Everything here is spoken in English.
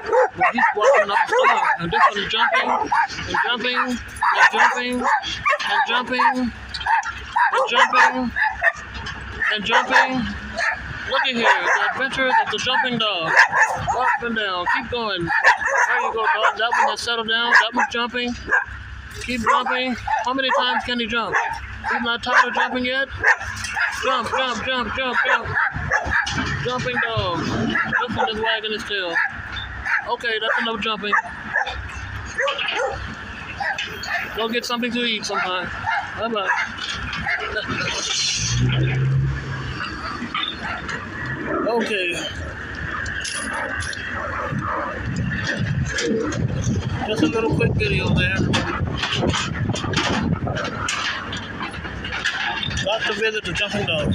But he's walking up the stomach. And this one is jumping, and jumping, and jumping, and jumping, and jumping, and jumping. Look at here, the adventures of the jumping dog. Up and down, keep going. There you go, dog. That one has settled down. That one's jumping. Keep jumping. How many times can he jump? He's not tired of jumping yet? Jump, jump, jump, jump, jump. Jumping dog. This one is wagging his tail. Okay, that's enough jumping. Go get something to eat sometime. Bye-bye. Okay. Just a little quick video there. Got to visit the jumping dog.